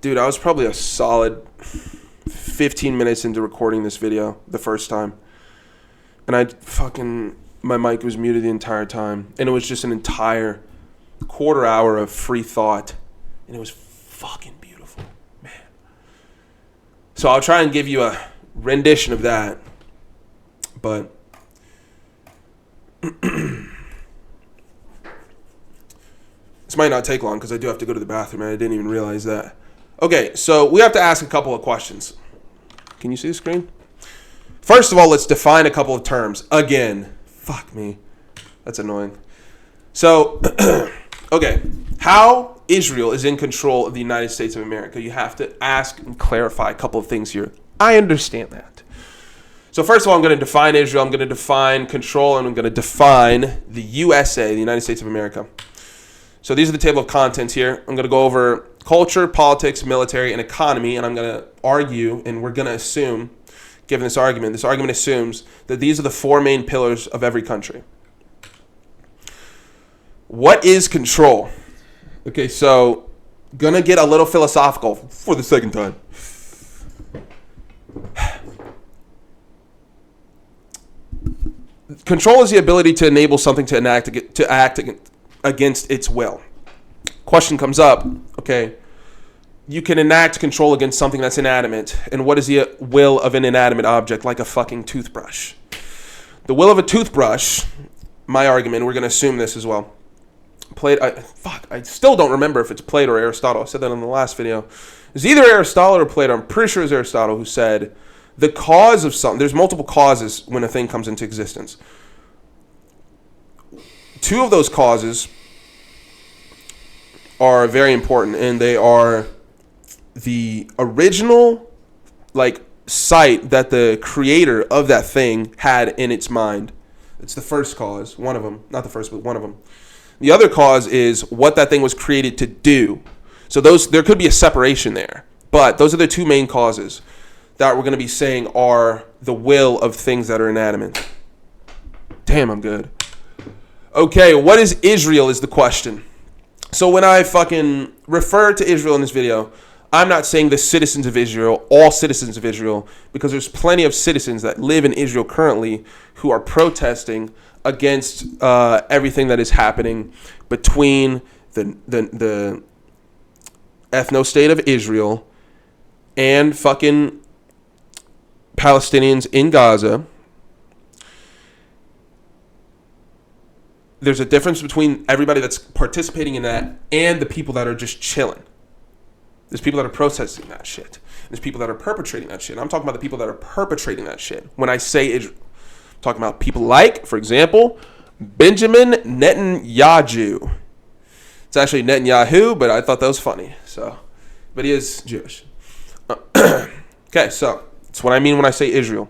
Dude, I was probably a solid 15 minutes into recording this video the first time. And my mic was muted the entire time. And it was just an entire quarter hour of free thought. And it was fucking beautiful, man. So I'll try and give you a rendition of that. But this might not take long because I do have to go to the bathroom and I didn't even realize that. Okay, so we have to ask a couple of questions. Can you see the screen? First of all, let's define a couple of terms. Again, fuck me. That's annoying. So, okay, how Israel is in control of the United States of America. You have to ask and clarify a couple of things here. I understand that. So first of all, I'm going to define Israel. I'm going to define control, and I'm going to define the USA, the United States of America. So these are the table of contents here. I'm going to go over culture, politics, military, and economy, and I'm going to argue, and we're going to assume, given this argument assumes that these are the four main pillars of every country. What is control? Okay, so going to get a little philosophical for the second time. Control is the ability to enable something to act against its will. Question comes up, okay, you can enact control against something that's inanimate, and what is the will of an inanimate object, like a fucking toothbrush? The will of a toothbrush, my argument, we're going to assume this as well. I still don't remember if it's Plato or Aristotle. I said that in the last video. It's either Aristotle or Plato. I'm pretty sure it's Aristotle who said the cause of something, there's multiple causes when a thing comes into existence. Two of those causes are very important, and they are the original site that the creator of that thing had in its mind. It's the first cause, one of them. Not the first, but one of them. The other cause is what that thing was created to do. So there could be a separation there, but those are the two main causes that we're going to be saying are the will of things that are inanimate. Damn, I'm good. Okay, what is Israel is the question. So when I fucking refer to Israel in this video, I'm not saying the citizens of Israel, all citizens of Israel, because there's plenty of citizens that live in Israel currently who are protesting against everything that is happening between the ethno-state of Israel and fucking Palestinians in Gaza. There's a difference between everybody that's participating in that and the people that are just chilling. There's people that are protesting that shit. There's people that are perpetrating that shit. I'm talking about the people that are perpetrating that shit. When I say Israel, I'm talking about people like, for example, Benjamin Netanyahu. It's actually Netanyahu, but I thought that was funny. But he is Jewish. Okay, so that's what I mean when I say Israel.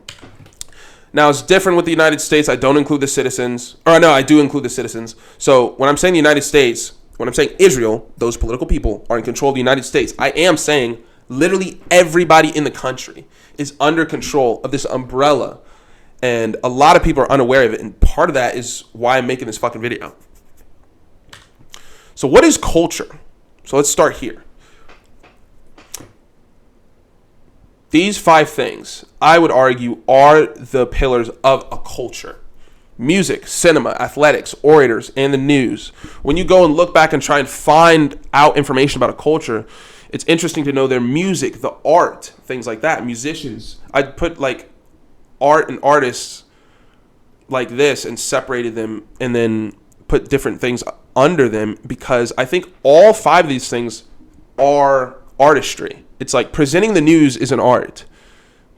Now, it's different with the United States. I don't include the citizens. Or no, I do include the citizens. So when I'm saying the United States, when I'm saying Israel, those political people are in control of the United States. I am saying literally everybody in the country is under control of this umbrella. And a lot of people are unaware of it. And part of that is why I'm making this fucking video. So what is culture? So let's start here. These 5 things, I would argue, are the pillars of a culture. Music, cinema, athletics, orators, and the news. When you go and look back and try and find out information about a culture, it's interesting to know their music, the art, things like that. Musicians. I'd put art and artists like this and separated them and then put different things under them because I think all 5 of these things are artistry. It's like presenting the news is an art.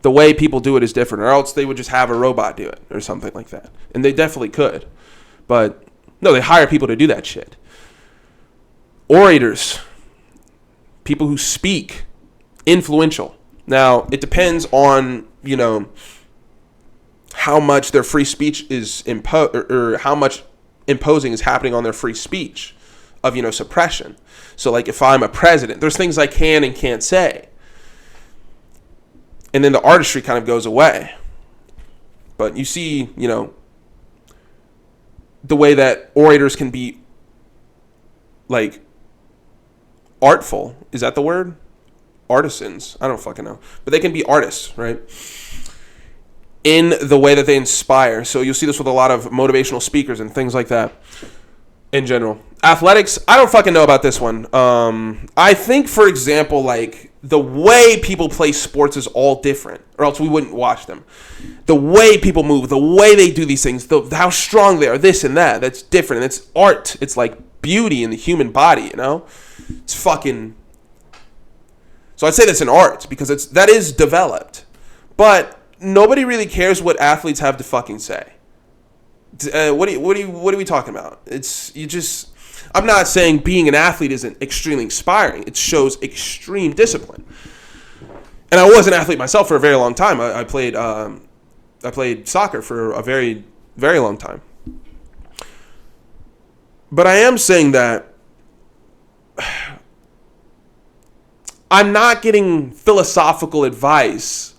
The way people do it is different, or else they would just have a robot do it or something like that. And they definitely could. But no, they hire people to do that shit. Orators, people who speak, influential. Now, it depends on, how much their free speech is or how much imposing is happening on their free speech of, suppression. So if I'm a president, there's things I can and can't say. And then the artistry kind of goes away. But you see, the way that orators can be artful. Is that the word? artisans. I don't fucking know. But they can be artists, right? In the way that they inspire. So you'll see this with a lot of motivational speakers and things like that in general. Athletics, I don't fucking know about this one. I think, for example, like the way people play sports is all different, or else we wouldn't watch them. The way people move, the way they do these things, how strong they are, this and that, that's different. And it's art. It's like beauty in the human body, you know? It's fucking... So I'd say that's an art because that is developed. But nobody really cares what athletes have to fucking say. What are we talking about? I'm not saying being an athlete isn't extremely inspiring. It shows extreme discipline. And I was an athlete myself for a very long time. I played soccer for a very, very long time. But I am saying that I'm not getting philosophical advice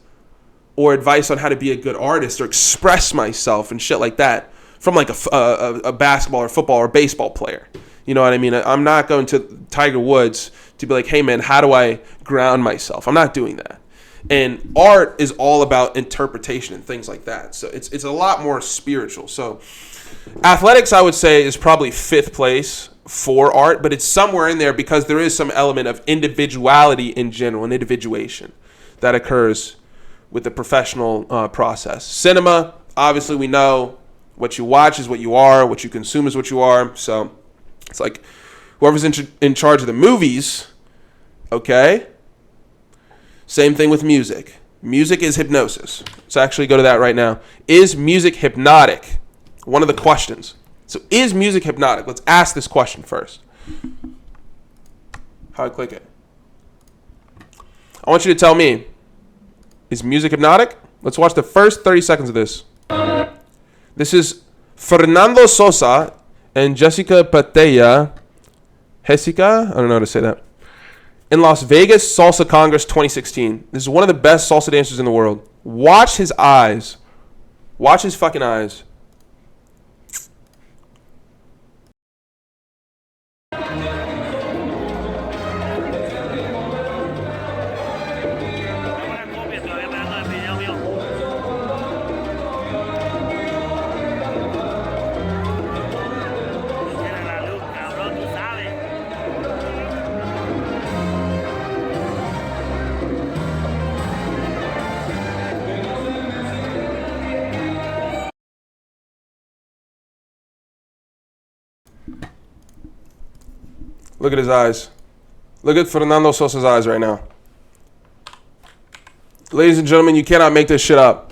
or advice on how to be a good artist or express myself and shit like that from like a basketball or football or baseball player. You know what I mean? I'm not going to Tiger Woods to be like, hey man, how do I ground myself? I'm not doing that. And art is all about interpretation and things like that. So it's a lot more spiritual. So athletics, I would say, is probably 5th place for art, but it's somewhere in there because there is some element of individuality in general, and individuation that occurs with the professional process. Cinema, obviously we know what you watch is what you are, what you consume is what you are. So it's like whoever's in charge of the movies, okay? Same thing with music. Music is hypnosis. Let's actually go to that right now. Is music hypnotic? One of the questions. So is music hypnotic? Let's ask this question first. How do I click it? I want you to tell me, is music hypnotic? Let's watch the first 30 seconds of this. This is Fernando Sosa and Jessica Patella. Jessica? I don't know how to say that. In Las Vegas Salsa Congress 2016. This is one of the best salsa dancers in the world. Watch his eyes. Watch his fucking eyes. Look at his eyes. Look at Fernando Sosa's eyes right now. Ladies and gentlemen, you cannot make this shit up.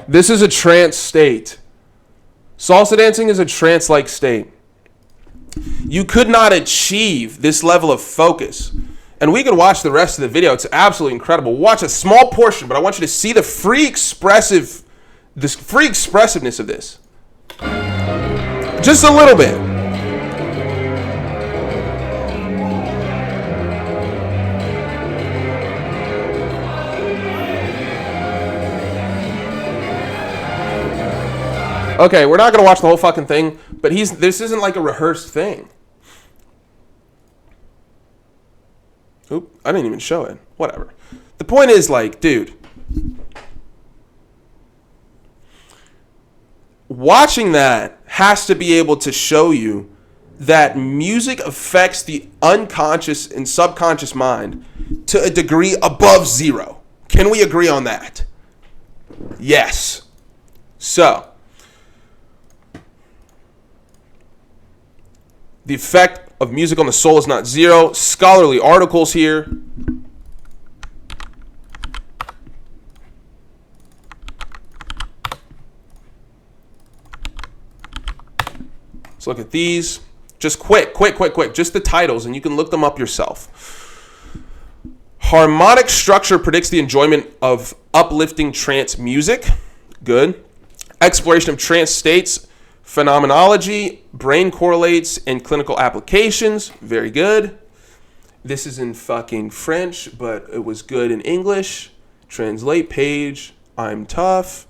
This is a trance state. Salsa dancing is a trance-like state. You could not achieve this level of focus. And we can watch the rest of the video. It's absolutely incredible. Watch a small portion, but I want you to see the free expressiveness of this. Just a little bit. Okay, we're not going to watch the whole fucking thing, but this isn't like a rehearsed thing. Oop, I didn't even show it. Whatever. The point is, like, dude, watching that has to be able to show you that music affects the unconscious and subconscious mind to a degree above zero. Can we agree on that? Yes. So, the effect of music on the soul is not zero. Scholarly articles here. Let's look at these. Just quick. Just the titles, and you can look them up yourself. Harmonic structure predicts the enjoyment of uplifting trance music. Good. Exploration of trance states. Phenomenology, brain correlates, and clinical applications. Very good. This is in fucking French, but it was good in English. Translate page. I'm tough.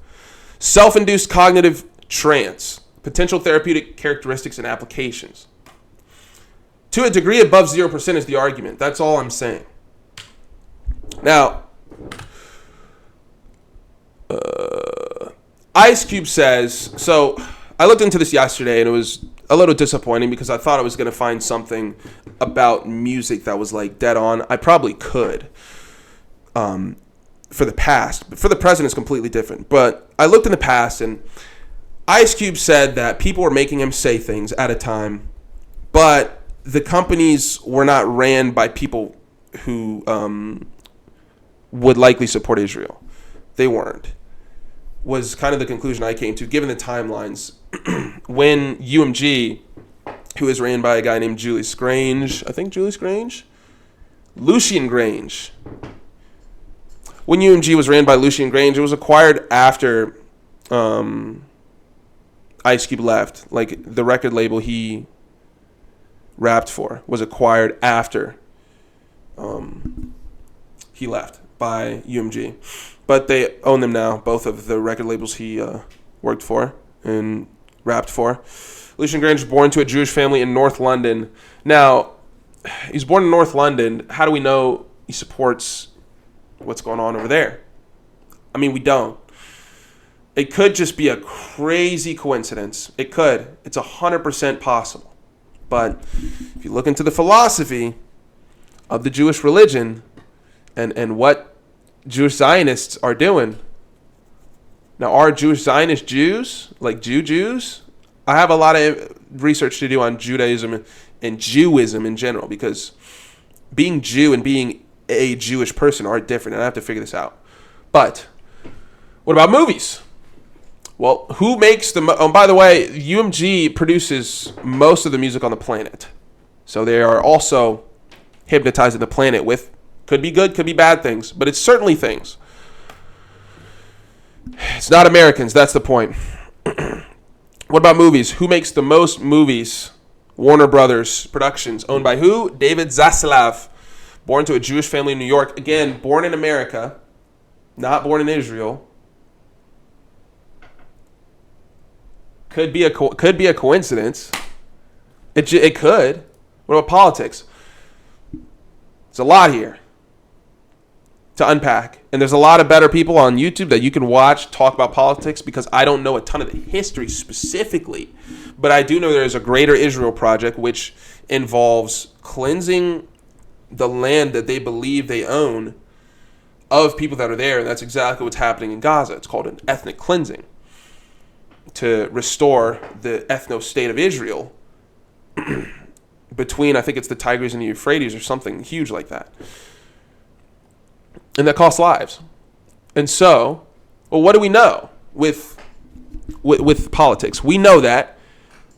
Self-induced cognitive trance. potential therapeutic characteristics and applications. To a degree above 0% is the argument. That's all I'm saying. Now, Ice Cube says, so I looked into this yesterday and it was a little disappointing because I thought I was going to find something about music that was like dead on. I probably could for the past, but for the present it's completely different. But I looked in the past and Ice Cube said that people were making him say things at a time, but the companies were not ran by people who would likely support Israel. They weren't. Was kind of the conclusion I came to, given the timelines. When UMG, who is ran by a guy named Julius Grange, I think Julius Grange? Lucian Grange. When UMG was ran by Lucian Grange, it was acquired after Ice Cube left. Like, the record label he rapped for was acquired after he left by UMG. But they own them now, both of the record labels he worked for and rapped for. Lucian Grange was born to a Jewish family in North London. Now, he's born in North London. How do we know he supports what's going on over there? I mean, we don't. It could just be a crazy coincidence. It could. It's 100% possible. But if you look into the philosophy of the Jewish religion and what Jewish Zionists are doing. Now, are Jewish Zionist Jews, like Jews? I have a lot of research to do on Judaism and Jewism in general, because being Jew and being a Jewish person are different, and I have to figure this out. But what about movies? Well, who makes the... Oh, by the way, UMG produces most of the music on the planet. So they are also hypnotizing the planet with... Could be good, could be bad things, but it's certainly things. It's not Americans, that's the point. What about movies? Who makes the most movies? Warner Brothers Productions, owned by who? David Zaslav. Born to a Jewish family in New York. Again, born in America, not born in Israel. Could be a coincidence. It could. What about politics? It's a lot here to unpack. And there's a lot of better people on YouTube that you can watch talk about politics, because I don't know a ton of the history specifically. But I do know there is a Greater Israel Project, which involves cleansing the land that they believe they own of people that are there. And that's exactly what's happening in Gaza. It's called an ethnic cleansing to restore the ethno-state of Israel between, I think it's the Tigris and the Euphrates or something huge like that. And that costs lives. And so, well, what do we know with politics? We know that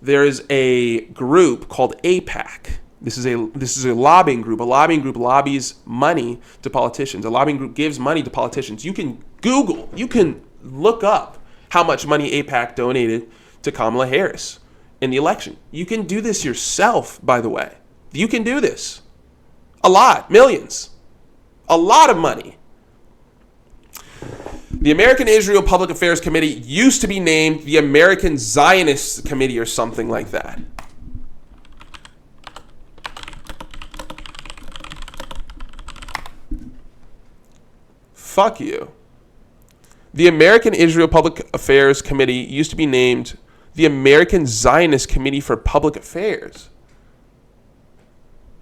there is a group called AIPAC. This is a lobbying group. A lobbying group lobbies money to politicians. A lobbying group gives money to politicians. You can Google, you can look up how much money AIPAC donated to Kamala Harris in the election. You can do this yourself, by the way. You can do this. A lot. Millions. A lot of money. The American Israel Public Affairs Committee used to be named the American Zionist Committee or something like that. Fuck you. The American Israel Public Affairs Committee used to be named the American Zionist Committee for Public Affairs.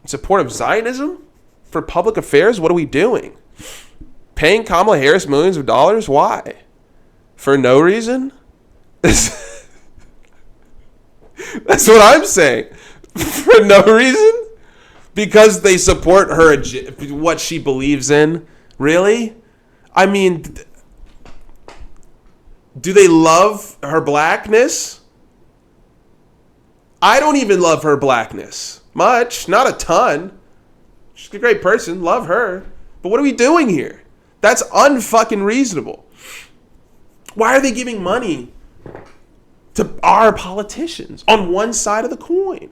In support of Zionism? For public affairs? What are we doing? Paying Kamala Harris millions of dollars? Why? For no reason? That's what I'm saying. For no reason? Because they support her, what she believes in? Really? I mean, do they love her blackness? I don't even love her blackness much. Not a ton. She's a great person. Love her. But what are we doing here? That's unfucking reasonable. Why are they giving money to our politicians on one side of the coin?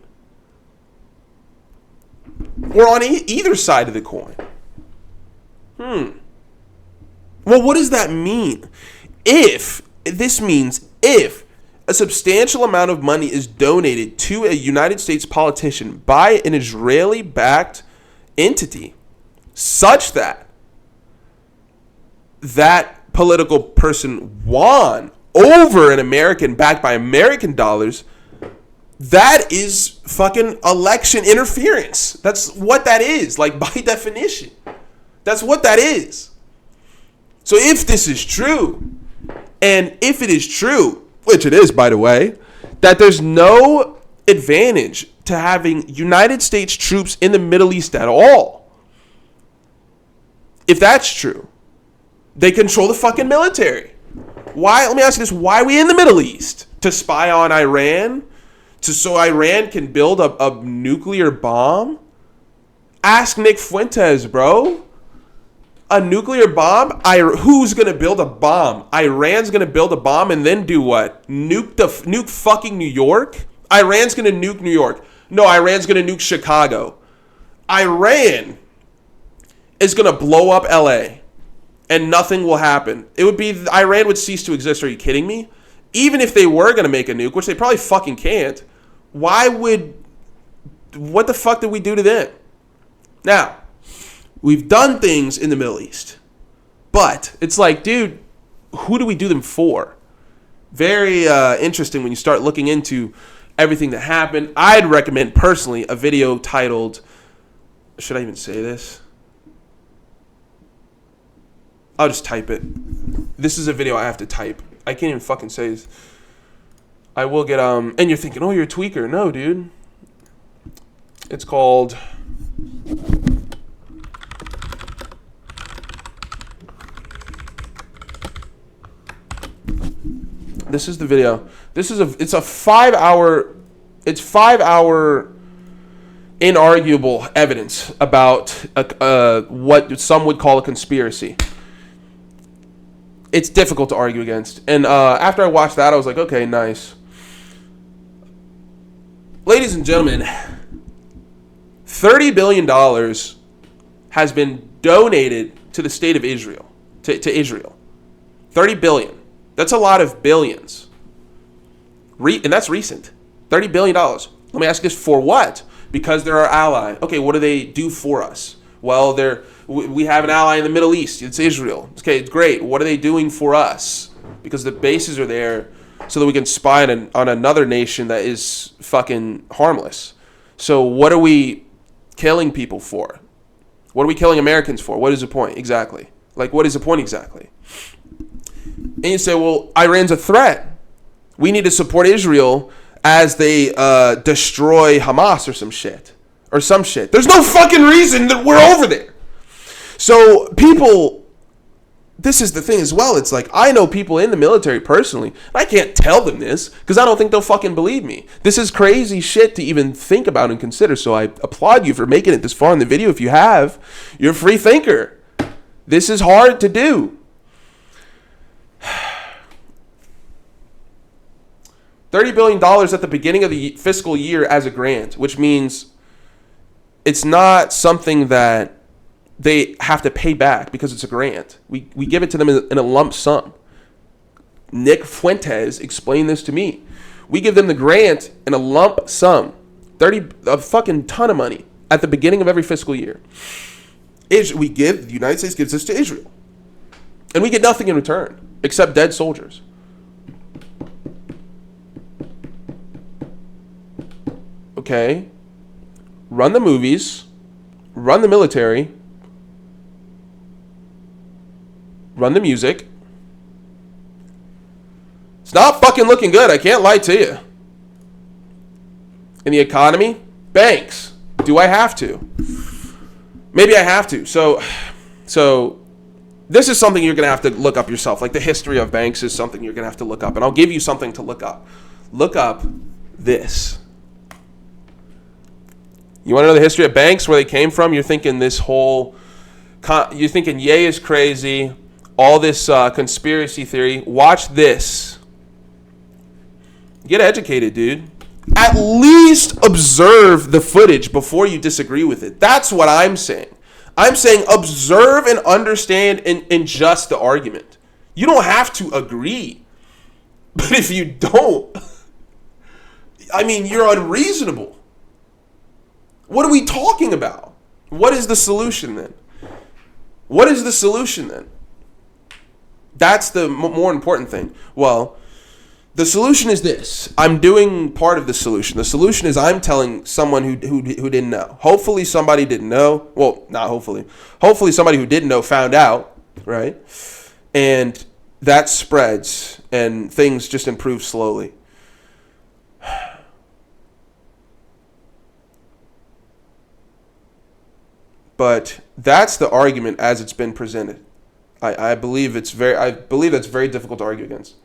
Or on either side of the coin? Well, what does that mean? This means if a substantial amount of money is donated to a United States politician by an Israeli-backed entity such that that political person won over an American backed by American dollars, that is fucking election interference. That's what that is, like, by definition. That's what that is. So if this is true, and if it is true, which it is, by the way, that there's no advantage to having United States troops in the Middle East at all, if that's true, they control the fucking military. Why? Let me ask you this. Why are we in the Middle East? To spy on Iran? So Iran can build a nuclear bomb? Ask Nick Fuentes, bro. A nuclear bomb? Who's going to build a bomb? Iran's going to build a bomb and then do what? Nuke fucking New York? Iran's going to nuke New York. No, Iran's going to nuke Chicago. Iran is going to blow up LA. And nothing will happen. It would be, Iran would cease to exist. Are you kidding me? Even if they were going to make a nuke, which they probably fucking can't, what the fuck did we do to them? Now, we've done things in the Middle East. But it's like, dude, who do we do them for? Very interesting when you start looking into everything that happened. I'd recommend personally a video titled, should I even say this? I'll just type it. This is a video I have to type. I can't even fucking say this. I will get, and you're thinking, oh, you're a tweaker. No, dude. It's called, this is the video. It's a 5 hour, it's 5 hour inarguable evidence about what some would call a conspiracy. It's difficult to argue against. And after I watched that, I was like, okay, nice. Ladies and gentlemen, $30 billion has been donated to the state of Israel, to Israel. $30 billion. That's a lot of billions. And that's recent. $30 billion. Let me ask this, for what? Because they're our ally. Okay, what do they do for us? Well, we have an ally in the Middle East. It's Israel. Okay, it's great. What are they doing for us? Because the bases are there so that we can spy on another nation that is fucking harmless. So what are we killing people for? What are we killing Americans for? What is the point exactly? Like, what is the point exactly? And you say, well, Iran's a threat. We need to support Israel as they destroy Hamas or some shit. Or some shit. There's no fucking reason that we're over there. So people, this is the thing as well. It's like, I know people in the military personally. And I can't tell them this because I don't think they'll fucking believe me. This is crazy shit to even think about and consider. So I applaud you for making it this far in the video. If you have, you're a free thinker. This is hard to do. $30 billion at the beginning of the fiscal year as a grant, which means it's not something that they have to pay back because it's a grant. We give it to them in a lump sum. Nick Fuentes explained this to me. We give them the grant in a lump sum, a fucking ton of money at the beginning of every fiscal year. The United States gives this to Israel. And we get nothing in return except dead soldiers. Okay. Run the movies, run the military, run the music. It's not fucking looking good, I can't lie to you. In the economy, banks. Do I have to? Maybe I have to. So this is something you're going to have to look up yourself. Like, the history of banks is something you're going to have to look up. And I'll give you something to look up. Look up this. You want to know the history of banks, where they came from? You're thinking you're thinking Ye is crazy, all this conspiracy theory. Watch this. Get educated, dude. At least observe the footage before you disagree with it. That's what I'm saying. I'm saying observe and understand and just the argument. You don't have to agree. But if you don't, I mean, you're unreasonable. What are we talking about? What is the solution then? What is the solution then? That's the more important thing. Well, the solution is this. I'm doing part of the solution. The solution is I'm telling someone who didn't know. Hopefully somebody didn't know. Well, not hopefully. Hopefully somebody who didn't know found out, right? And that spreads and things just improve slowly. But that's the argument as it's been presented. I believe that's very difficult to argue against.